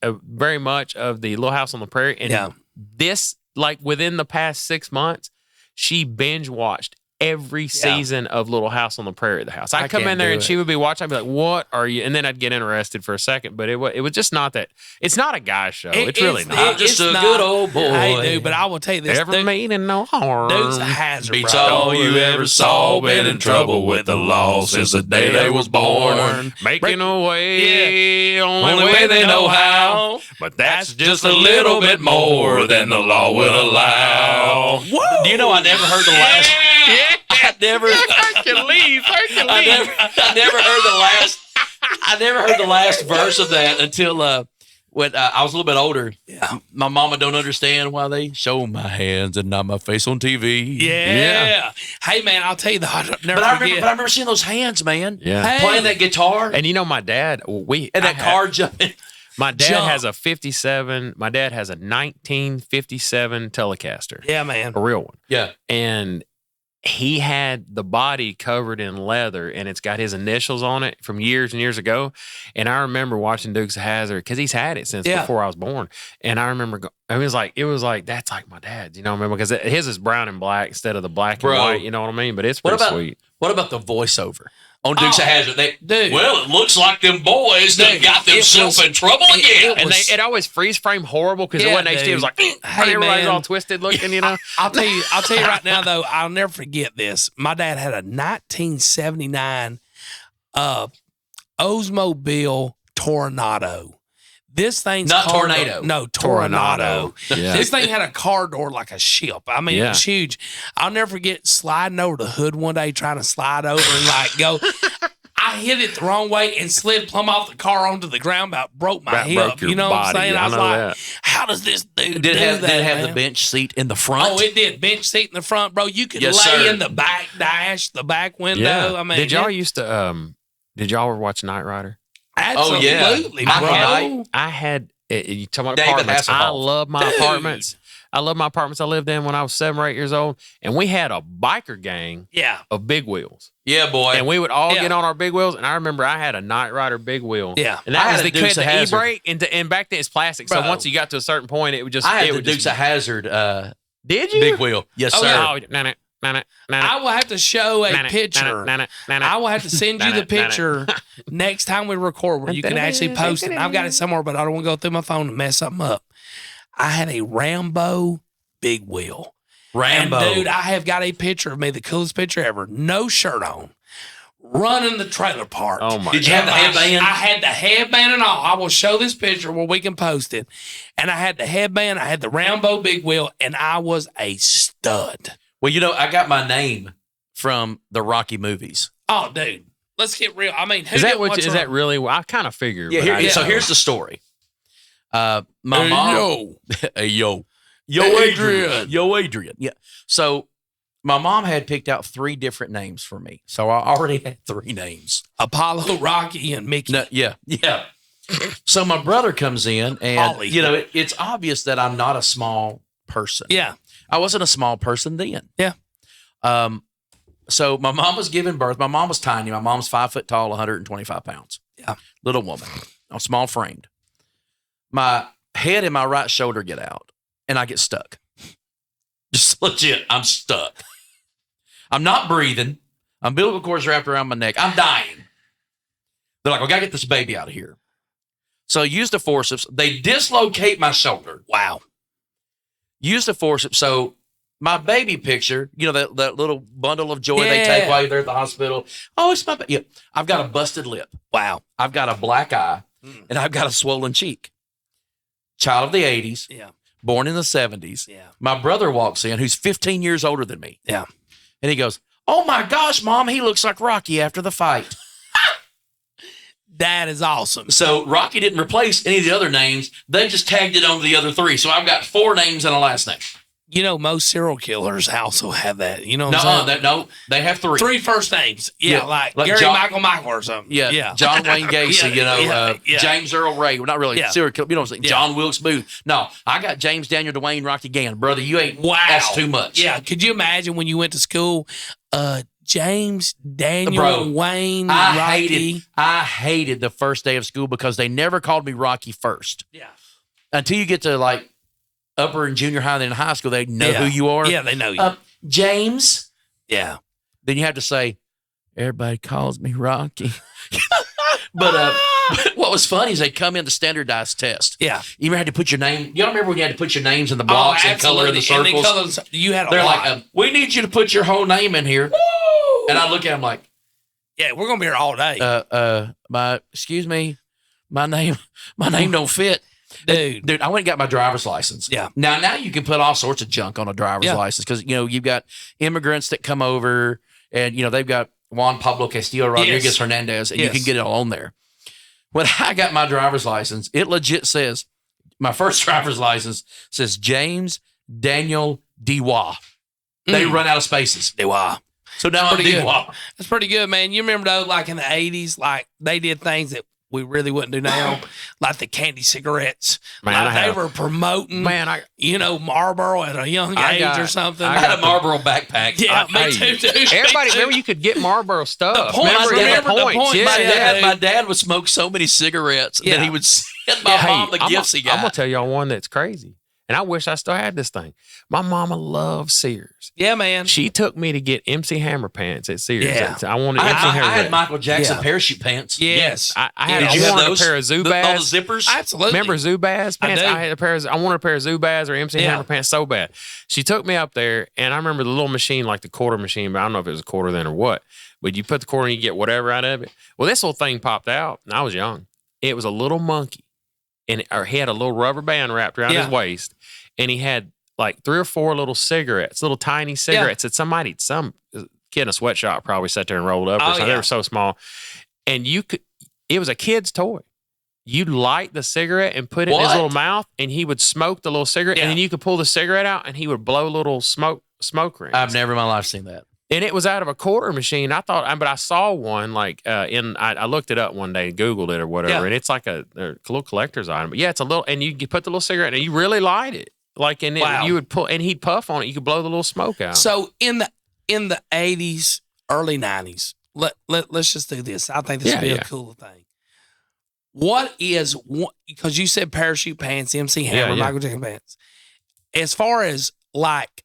very much of the Little House on the Prairie, and this, like within the past 6 months, she binge watched every season of Little House on the Prairie at the house. I'd come in there and she would be watching. I'd be like, "What are you?" And then I'd get interested for a second. But it was just not that. It's not a guy show. It's really not. I'm just a good old boy. Hey, dude, but I will tell you this: never meaning no harm. Dukes of Hazzard beats all you ever saw. Been in trouble with the law since the day they was born. Making a way, only way they know how. But that's just a little bit more than the law will allow. Whoa. Do you know I never heard the last? I never heard the last verse of that until when I was a little bit older. Yeah. My mama don't understand why they show my hands and not my face on TV. Yeah. Hey man, I'll tell you though, I remember seeing those hands, man. Yeah. Playing that guitar. And you know, my dad, car jumping. My dad Jump. has a 57. My dad has a 1957 Telecaster, Yeah, man. a real one. Yeah. And he had the body covered in leather, and it's got his initials on it from years and years ago. And I remember watching Dukes of Hazzard because he's had it since before I was born. And I remember, it was like that's like my dad's, you know what I mean? Because his is brown and black instead of the black and white, you know what I mean? But it's pretty sweet. What about the voiceover on Dukes of Hazzard? Well, it looks like them boys that got themselves in trouble again. It always freeze frame horrible because it wasn't HD. It was like, everybody's all twisted looking, you know? I'll tell you right now, though, I'll never forget this. My dad had a 1979 Oldsmobile Tornado. This thing's not Tornado. No, Tornado. Yeah. This thing had a car door like a ship. I mean, it was huge. I'll never forget sliding over the hood one day, trying to slide over and like go. I hit it the wrong way and slid plumb off the car onto the ground, about broke my hip. Broke your you know what I'm body. saying? I was know like, that. how does this dude Did do it that? have man? the bench seat in the front? Oh, it did. Bench seat in the front, bro. You could Yes, lay sir. in the back dash, the back window. Yeah. I mean, did y'all used to, did y'all ever watch Knight Rider? Absolutely, yeah. bro. I had, you talking about David apartments. I Hasselhoff. love my apartments. I love my apartments I lived in when I was 7 or 8 years old. And we had a biker gang Yeah. of big wheels. Yeah, boy. And we would all get on our big wheels. And I remember I had a Knight Rider big wheel. Yeah. And that I was had the a Dukes of Hazzard. e-brake. And back then it's plastic. So Bro. once you got to a certain point, it would just. I had it the would Dukes just, of Hazzard Did you? big wheel. Yes, Oh, sir. yeah. I will have to show a picture. I will have to send you the picture next time we record where you can actually post it. I've got it somewhere, but I don't want to go through my phone and mess something up. I had a Rambo big wheel. Rambo. And dude, I have got a picture of me, the coolest picture ever, no shirt on, running the trailer park. Oh, my Did you have the headband? I had the headband and all. I will show this picture where we can post it. And I had the headband, I had the Rambo big wheel, and I was a stud. Well, you know, I got my name from the Rocky movies. Oh, dude, let's get real. I mean, Is that really? I kind of figured. Yeah, but so here's the story. My mom. Hey, yo, Adrian. Yo, Adrian. Yeah. So my mom had picked out 3 different names for me. So I already had 3 names. Apollo, Rocky, and Mickey. No, yeah. So my brother comes in, and Ollie. you know, it's obvious that I'm not a small person. Yeah. I wasn't a small person then. Yeah. So my mom was giving birth. My mom was tiny. My mom's 5 foot tall, 125 pounds. Yeah. Little woman, small framed. My head and my right shoulder get out, and I get stuck. Just legit, I'm stuck. I'm not breathing. Umbilical cord's wrapped around my neck. I'm dying. They're like, we got to get this baby out of here. So I use the forceps. They dislocate my shoulder. Wow. Use the forceps. So my baby picture, you know, that little bundle of joy they take while you're there at the hospital. Oh, it's my baby. Yeah. I've got a busted lip. Wow. I've got a black eye, and I've got a swollen cheek. Child of the 80s. Yeah. Born in the 70s. Yeah. My brother walks in, who's 15 years older than me. Yeah. And he goes, oh my gosh, Mom, he looks like Rocky after the fight. That is awesome. So Rocky didn't replace any of the other names. They just tagged it on to the other 3. So I've got 4 names and a last name. You know, most serial killers also have that. You know what I'm saying? No, they have 3. 3 first names. Yeah, Yeah, like like Gary John- or something. Yeah. John Wayne Gacy, Yeah. James Earl Ray. Well, not really Yeah. serial killer. You know what I'm saying? Yeah. John Wilkes Booth. No, I got James Daniel Dwayne Rocky Gann. Brother, you ain't. Wow. That's too much. Yeah. Could you imagine when you went to school, James Daniel Bro, Wayne I Rocky? hated the first day of school because they never called me Rocky first. Yeah. Until you get to like upper and junior high, then in high school, they know who you are. Yeah, they know you. James. Yeah. Then you have to say, everybody calls me Rocky. But what was funny is they come in the standardized test. Yeah. You ever had to put your name? You don't remember when you had to put your names in the blocks and color in the absolutely. And circles? they you had a They're lot. like, we need you to put your whole name in here. Woo! And I look at them like, yeah, we're gonna be here all day, excuse me, my name don't fit. dude. I went and got my driver's license. Yeah. Now you can put all sorts of junk on a driver's license because, you know, you've got immigrants that come over and, you know, they've got Juan Pablo Castillo Rodriguez Hernandez, and you can get it all on there. When I got my driver's license, it legit says, my first driver's license says James Daniel Dewa. They run out of spaces. Dewa. So now I'm Pretty good. Dewa. That's pretty good, man. You remember though, like in the 80s, like they did things that we really wouldn't do now, like the candy cigarettes. Man, like they were promoting, Marlboro at a young age or something. I had a Marlboro backpack. Yeah, me too, dude. Everybody, remember you could get Marlboro stuff. The points, remember the points. Yeah, My dad would smoke so many cigarettes that he would send my mom the gifts he got. I'm going to tell y'all one that's crazy. And I wish I still had this thing. My mama loves Sears. Yeah, man. She took me to get MC Hammer pants at Sears. Yeah. I wanted I MC Hammer had pants. Michael Jackson parachute pants. Yes. I wanted a pair of Zubaz. All the zippers? Absolutely. Remember Zubaz pants? I wanted a pair of Zubaz or MC Hammer pants so bad. She took me up there, and I remember the little machine, like the quarter machine, but I don't know if it was a quarter then or what. But you put the quarter and you get whatever out of it. Well, this little thing popped out, and I was young. It was a little monkey, and he had a little rubber band wrapped around his waist. And he had like 3 or 4 little cigarettes, little tiny cigarettes that some kid in a sweatshop probably sat there and rolled up or something. They were so small. And it was a kid's toy. You'd light the cigarette and put it in his little mouth, and he would smoke the little cigarette, and then you could pull the cigarette out, and he would blow little smoke rings. I've never in my life seen that. And it was out of a quarter machine. I thought, but I saw one I looked it up one day, Googled it or whatever, and it's like a little collector's item. But it's a little, and you put the little cigarette, and you really light it. You would pull, and he'd puff on it. You could blow the little smoke out. So in the 80s, early 90s, let's just do this. I think this would be a cool thing. Because you said parachute pants, MC Hammer, Michael Jackson pants. As far as like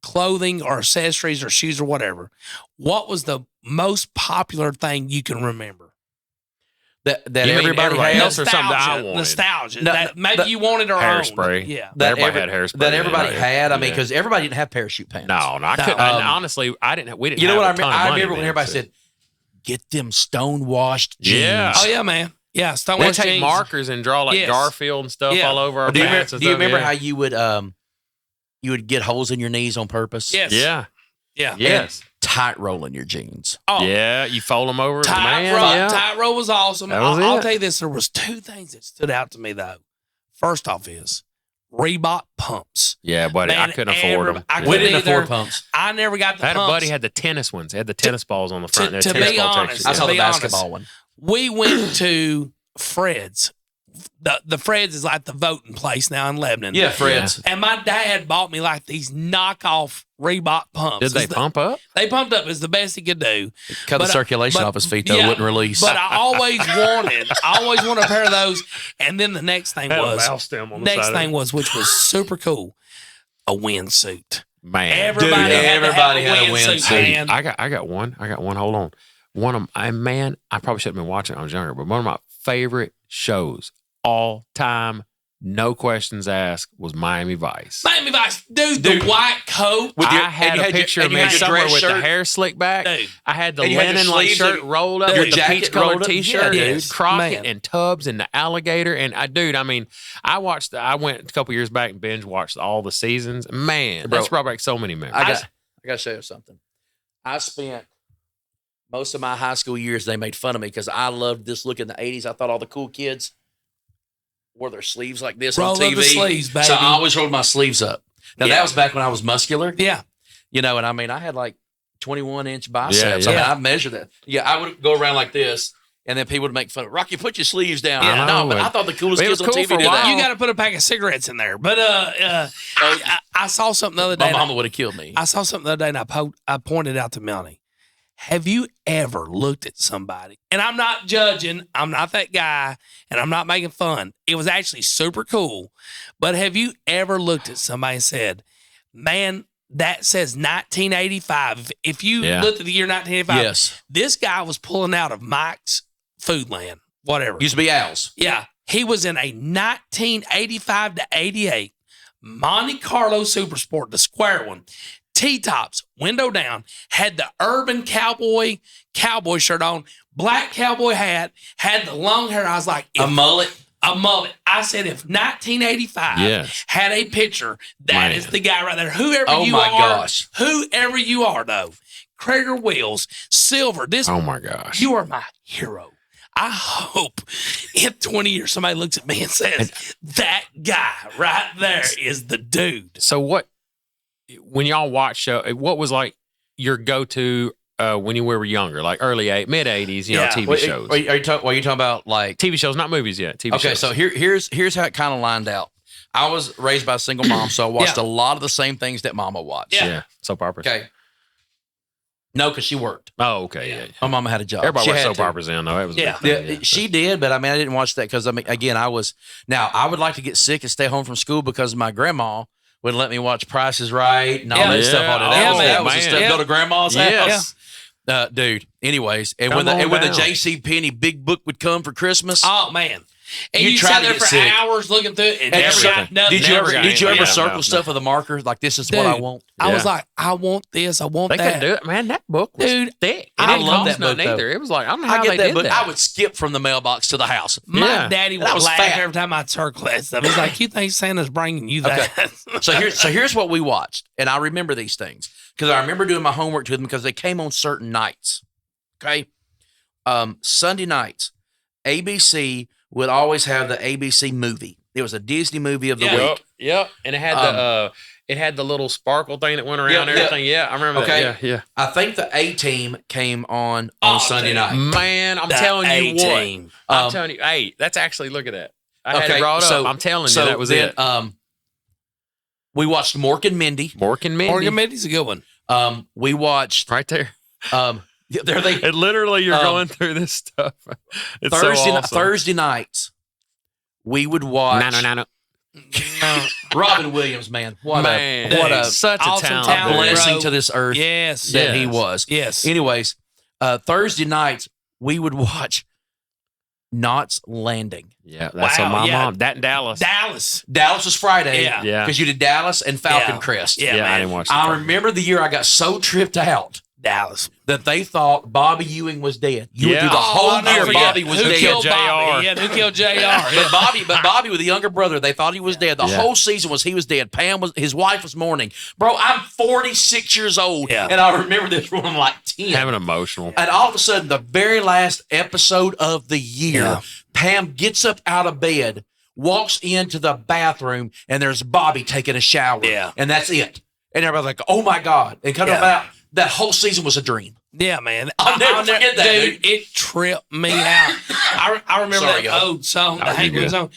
clothing or accessories or shoes or whatever, what was the most popular thing you can remember? That everybody had else or something that I wanted. Nostalgia. That maybe you wanted or hairspray. owned. Yeah. Everybody had hairspray. That everybody had. I mean, because everybody didn't have parachute pants. No, I couldn't. Honestly, I didn't. We didn't. You know have what I remember when everybody said, "Get them stonewashed jeans." Yeah. Oh yeah, man. Yeah, stonewashed jeans. They take markers and draw like Garfield and stuff all over our pants. Do you remember how you would get holes in your knees on purpose? Yes. Yeah. Yeah. Yes. Tight rolling your jeans. Oh. Yeah, you fold them over. Tight roll was awesome. I'll tell you this, there was 2 things that stood out to me, though. First off is Reebok pumps. Yeah, buddy, I couldn't afford them. We didn't afford pumps. I never got the pumps. I had a buddy had the tennis ones. They had the tennis balls on the front. To be honest, I saw the basketball one. We went to Fred's. The Fred's is like the voting place now in Lebanon. Yeah, Fred's. And my dad bought me like these knockoff Reebok pumps. Did they pump up? They pumped up. It's the best he could do. Cut the circulation off his feet, though. Wouldn't release. But I always wanted a pair of those. And then the next thing was, which was super cool, a windsuit. Man, everybody had a windsuit. I got one. Hold on. I probably shouldn't have been watching it when I was younger, but one of my favorite shows all time, no questions asked, was Miami Vice. Miami Vice, dude, the white coat. I had a picture of me somewhere with the hair slicked back. Dude. I had the linen shirt rolled up with the peach colored t-shirt, Crockett and Tubbs and the alligator. And I went a couple years back and binge watched all the seasons. Man, that's brought back so many memories. I got to show you something. I spent most of my high school years, they made fun of me because I loved this look in the 80s. I thought all the cool kids wore their sleeves like this on TV. The sleeves, baby. So I always rolled my sleeves up. Now, that was back when I was muscular. Yeah. And I mean, I had like 21-inch biceps. I mean, I measured that. Yeah, I would go around like this, and then people would make fun of Rocky, put your sleeves down. Yeah, no, but I thought the coolest kids on TV did that. You got to put a pack of cigarettes in there. But I saw something the other day. My mama would have killed me. I saw something the other day, and I pointed out to Melanie. Have you ever looked at somebody? And I'm not judging. I'm not that guy, and I'm not making fun. It was actually super cool. But have you ever looked at somebody and said, man, that says 1985. If you looked at the year 1985, this guy was pulling out of Mike's Foodland, whatever. Used to be Al's. Yeah. He was in a 1985 to 88 Monte Carlo Super Sport, the square one. T-tops, window down, had the urban cowboy shirt on, black cowboy hat, had the long hair. I was like, a mullet. I said, if 1985 had a picture, that is the guy right there. Whoever you are, though. Krager wheels, silver. Oh my gosh. You are my hero. I hope in 20 years somebody looks at me and says, that guy right there is the dude. So when y'all watch show, what was like your go-to when you were younger, like mid 80s, you know, Yeah. TV shows. Are you talking about like TV shows, not movies yet. TV Okay, shows. so here's how it kind of lined out. I was raised by a single mom, so I watched Yeah. a lot of the same things that Mama watched. yeah, soap operas. Okay. No, because she worked. Oh, okay, yeah. My mama had a job. Everybody She watched had soap to. operas then, though. It was a Yeah. big thing, Yeah, she did, but I mean, I didn't watch that because I mean, again, I would like to get sick and stay home from school because my grandma would let me watch Price is Right and all Yeah. that stuff. All that. Yeah, That was man. the stuff. Yeah. Go to grandma's Yes. house. Dude. Anyways, and Come when the on down. J.C. Penney big book would come for Christmas, Oh man. And You you tried sat to there get for sick. hours looking through it and And never so- got nothing. did you Never ever got did you anything. ever Yeah, circle no. stuff with a marker like this is what I Dude, want? I was Yeah. like, I want this, I want They that. couldn't do it, man. That book was Dude, thick. It I didn't love cost that book, nothing though. either. It was like, I don't know how I get they that did book. that. I would skip from the mailbox to the house. My Yeah. daddy And I would was laugh fat. every time I circle that stuff. He's like, you think Santa's bringing you that? So here's what we watched, and I remember these things because I remember doing my homework to them because they came on certain nights. Okay, Sunday nights, ABC would always have the ABC movie. It was a Disney movie of the Yeah. week. Yep. And it had the little sparkle thing that went around Yeah, and everything. Yeah, I remember Okay. that. Yeah, I think the A-Team came on Oh, Sunday dude. night. Man, I'm The telling you what. A-Team. I'm telling you, hey, that's actually, look at that. I had Okay, it brought so- up. I'm telling you, So that was then, it. We watched Mork and Mindy. Mork and Mindy. Morgan Mindy's a good one. We watched. Right there. There they And literally, you're Um, going through this stuff. It's Thursday so awesome. Thursday nights. We would watch No. Robin Williams. Man, what Man, a such a awesome talent. talent, blessing bro. to this earth Yes. that he Yes. was. Yes. Anyways, Thursday nights we would watch Knots Landing. Yeah, that's Wow, on my yeah. mom. That in Dallas. Dallas. Dallas was Friday. Yeah. Yeah. Because you did Dallas and Falcon Yeah. Crest. Yeah, I man. didn't watch I that. remember the year I got so tripped out Dallas. that they thought Bobby Ewing was dead. You would Yeah. do the Oh, whole I'll never year forget. Bobby was Who dead. killed JR. Bobby? Yeah, who killed JR? But Bobby with the younger brother, they thought he was dead. The Yeah. whole season was he was dead. His wife was mourning. Bro, I'm 46 years old, Yeah. and I remember this when I'm like 10. Having emotional. And all of a sudden, the very last episode of the year, Yeah. Pam gets up out of bed, walks into the bathroom, and there's Bobby taking a shower. Yeah. And that's it. And everybody's like, oh my God. And come Yeah. about that whole season was a dream. Yeah, man. I'll never forget that, dude. It tripped me out. I remember Sorry, that y'all. old song, the Oh, Hank you're Williams good. song.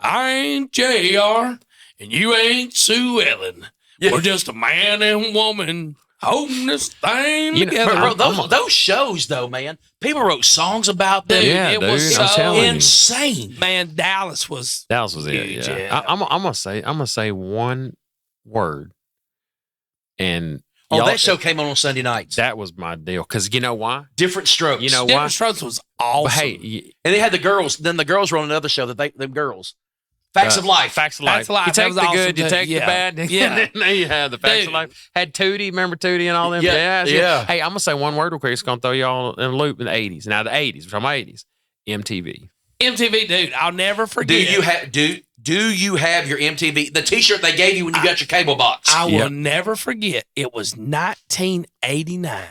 I ain't JR and you ain't Sue Ellen. Yeah. We're just a man and woman holding this thing You know, together. Bro, those shows, though, man, people wrote songs about them. Dude, Yeah, it dude, was I'm so telling you. Insane. Man, Dallas was Dallas was it. Huge, Yeah. yeah. I'm gonna say one word, and Oh, y'all- that show came on Sunday nights. that was my deal. Because you know why? Different Strokes. You know why? Different Strokes was awesome. But hey, And they had the girls. Then the girls were on another show. Them girls. Facts of Life. Facts of Facts life. of Life, You that take was the awesome good, you too. take the Yeah. bad. Yeah. Then you have the facts Dude. of life. Had Tootie, remember Tootie and all them? Yeah, Yes, yeah. Hey, I'm gonna say one word real quick. It's gonna throw y'all in a loop in the '80s. Now the '80s. We're talking about '80s. MTV. MTV, dude, I'll never Do forget. you have your MTV, the T-shirt they gave you when you got your cable box? I will Yep. never forget. It was 1989.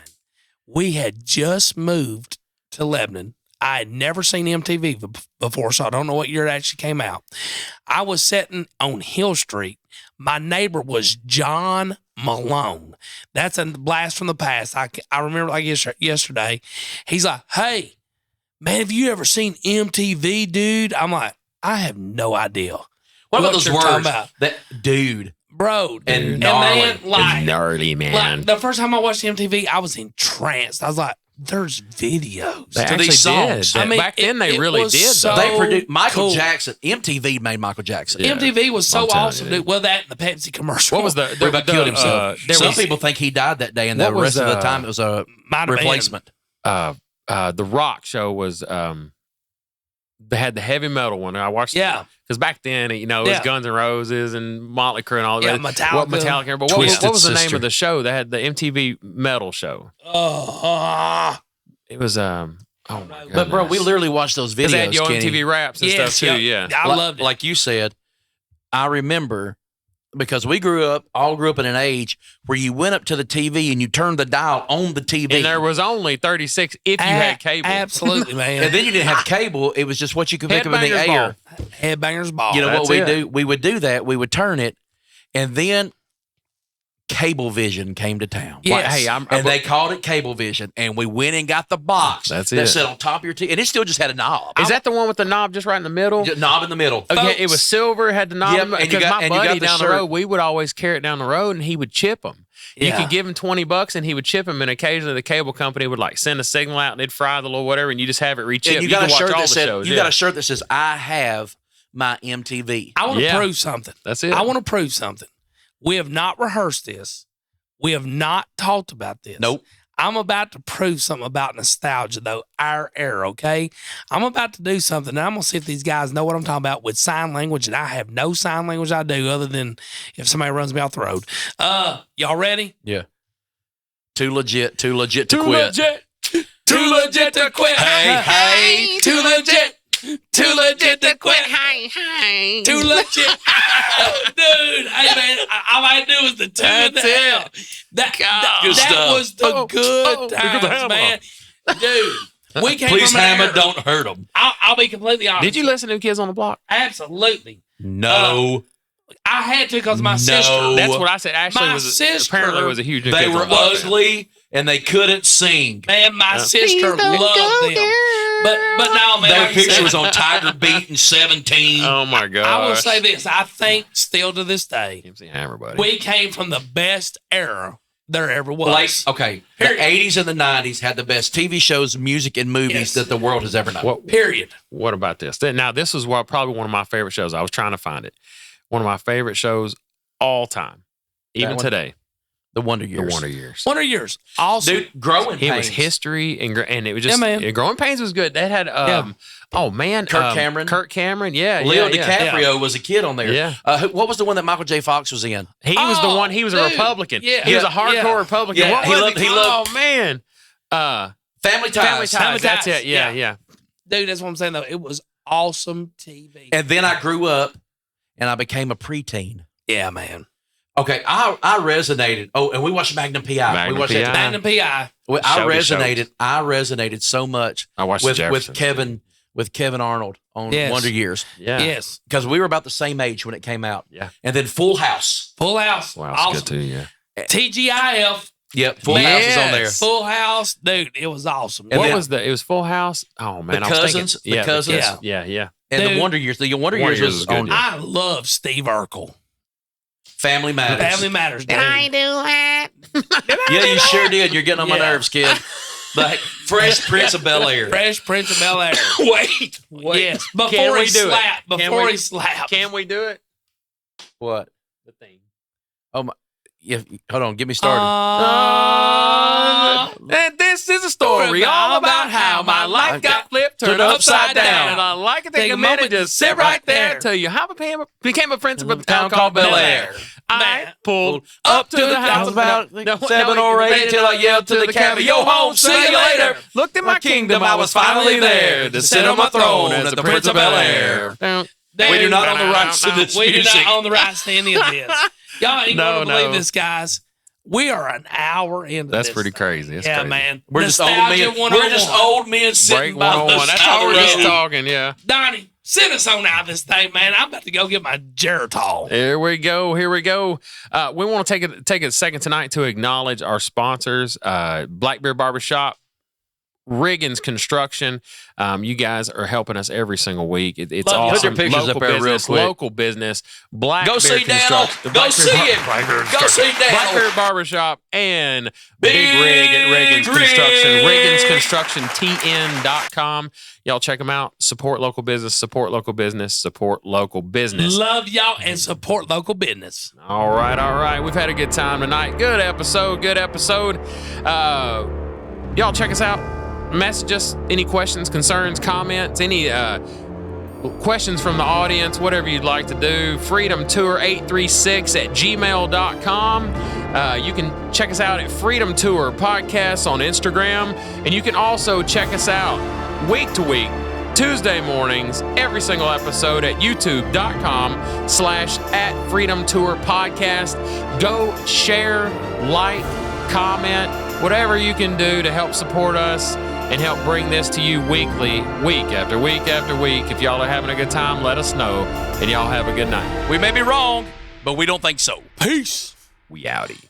We had just moved to Lebanon. I had never seen MTV before, so I don't know what year it actually came out. I was sitting on Hill Street. My neighbor was John Malone. That's a blast from the past. I remember like yesterday. He's like, hey, man, have you ever seen MTV, dude? I'm like, I have no idea. what about those you're talking words? about. That dude. Bro, And dude. gnarly. man, like, Gnarly, man. like, the first time I watched MTV, I was entranced. I was like, there's videos. They to actually these songs. did. I mean, Back then, they it really was did. so- though. They produced Michael cool. Jackson. MTV made Michael Jackson. Yeah. MTV was so I'm telling awesome, you, dude. Well, that and the Pepsi commercial. What was the? Everybody killed himself. there Some was, people think he died that day, and the What was, rest of the time it was a Might have been. replacement. the Rock show was. They had the heavy metal one. I watched. Yeah. Because back then, you know, it was Yeah. Guns N' Roses and Motley Crue and all Yeah, that. Metallica. What Metallica? But Twisted what was the name Sister. of the show? They had the MTV metal show. It was Oh my god! But bro, we literally watched those because they had videos. your Kenny. MTV raps and Yes, stuff too. yeah. Yeah. I Like- loved it. Like you said, I remember because we all grew up in an age where you went up to the TV and you turned the dial on the TV. And there was only 36 if you had cable. Absolutely, man. And then you didn't have cable. It was just what you could pick up in the Headbangers air. Ball. Headbangers Ball. You know That's what we it. do? We would do that. We would turn it, and then Cablevision came to town. Yes. Hey, And they called it Cablevision, and we went and got the box That's that it. sat on top of your TV, and it still just had a knob. Is that the one with the knob just right in the middle? Knob in the middle? Okay, it was silver, had the knob. Yep, in the and you because got- my and you got buddy the down the shirt. road, we would always carry it down the road, and he would chip them. You Yeah. could give him $20, and he would chip them. And occasionally, the cable company would like send a signal out, and they'd fry the little whatever, and you just have it rechipped. And you got could a watch shirt all that the said, shows. "You got a shirt that says I have my MTV." I want to Yeah. prove something. That's it. I want to prove something. We have not rehearsed this. We have not talked about this. Nope. I'm about to prove something about nostalgia, though, our era, okay? I'm about to do something, and I'm going to see if these guys know what I'm talking about with sign language, and I have no sign language I do other than if somebody runs me off the road. Y'all ready? Yeah. Too legit to quit. Too legit to quit. Hey. Too legit. Too legit to quit. Hey. Too legit. Dude, hey, man, all I do is the two and the hell. That Good stuff. was the good times, man. Dude, we came Please, from an Hammer, era. don't hurt them. I'll be completely honest. Did you listen to New Kids on the Block? Absolutely. No. I had to because my No. sister. That's what I said. Ashley My was sister- apparently was a huge New They Kids were on the Block fan. ugly, and they couldn't sing. Man, my sister loved them. But no, man. Their like I picture said, was on Tiger Beat in 17. Oh my god! I will say this. I think still to this day, MC Hammer, buddy. we came from the best era there ever was. Like, okay, the Period. 80s and the 90s had the best TV shows, music, and movies Yes. that the world has ever known. What? Period. What about this? Now, this is probably one of my favorite shows. I was trying to find it. One of my favorite shows all time, even one? today. The Wonder Years. The Wonder Years. What are yours? Also, Dude, Growing It was Pains. history and it was just Yeah, man. Growing Pains was good. That had oh man, Kirk Cameron. Kirk Cameron, yeah, Leo yeah. DiCaprio was a kid on there. Yeah. What was the one that Michael J. Fox was in? He was the Oh, one. He was a dude. Republican. Yeah. He was a Yeah. hardcore Yeah. Republican. Yeah, What he was loved- it? he loved- Oh man, Family Ties. Family Ties. That's Ties. it. Yeah, Yeah. yeah. dude, that's what I'm saying though. It was awesome TV. And then I grew up, and I became a preteen. Yeah, man. Okay, I resonated. Oh, and we watched Magnum P.I. Magnum we watched P.I. that. Magnum P.I. I Show to resonated. I resonated so much I watched with Jeffersons. Kevin Arnold on Yes. Wonder Years Yeah. Yes. because we were about the same age when it came out. Yeah. And then Full House. Full House. Wow, it's awesome. good too. Yeah. TGIF. Yep, Full House is on there. Yes. Full House. Dude, it was awesome. And What then- was it was Full House. Oh man, The I was Cousins, thinking, the yeah, Cousins. Yeah. And Dude. the Wonder Years. The Wonder Wonder Years Years was was good, on yeah. I love Steve Urkel. Family Matters. Family Matters. Dude. do that? Yeah, you sure did. You're getting on my Yeah. nerves, kid. Like Fresh Prince of Bel Air. Fresh Prince of Bel Air. Wait. Yes. Can Before we he do it? slapped. Can Before we- he slapped. Can we do it? What? The thing. Oh my. Yeah, hold on. Get me started. And this is a story all about how my life got flipped, turned upside down. And I like to take a minute to sit right there and tell you how I became a prince of a town called Bel Air. I pulled up to the house about no, 7 or 8 till I yelled to the cabby, "Yo home, see you later." Looked in my kingdom, I was finally there to sit on my throne as the Prince of Bel Air. We do not own the rights to this We do music. not own the rights to any of this. Y'all ain't No, going to believe no. this, guys. We are an hour into That's this pretty thing. crazy. That's Yeah, crazy. man. We're just old Nostalgia men. 101. We're just old men sitting Break by the 101. That's side how of we're the just road. talking, yeah. Donnie, send us on out of this thing, man. I'm about to go get my Geritol. Here we go. We want to take a second tonight to acknowledge our sponsors, Blackbeard Barbershop, Riggins Construction. You guys are helping us every single week. It's Love you. awesome. Put your pictures Local up there real business, quick. local business. Blackbeard Go see Daniel. Construction. Go see him. Go see Daniel. Blackbeard Barbershop and Big Rig at Riggins Rig. Construction. RigginsConstructionTN.com. Y'all check them out. Support local business. Support local business. Support local business. Love y'all and support local business. All right. We've had a good time tonight. Good episode. Y'all check us out. Message us any questions, concerns, comments, any questions from the audience, whatever you'd like to do. freedomtour836@gmail.com. You can check us out at Freedom Tour Podcast on Instagram. And you can also check us out week to week, Tuesday mornings, every single episode at youtube.com/@Freedom Tour Podcast. Go share, like, comment, whatever you can do to help support us and help bring this to you weekly, week after week after week. If y'all are having a good time, let us know. And y'all have a good night. We may be wrong, but we don't think so. Peace. We outie.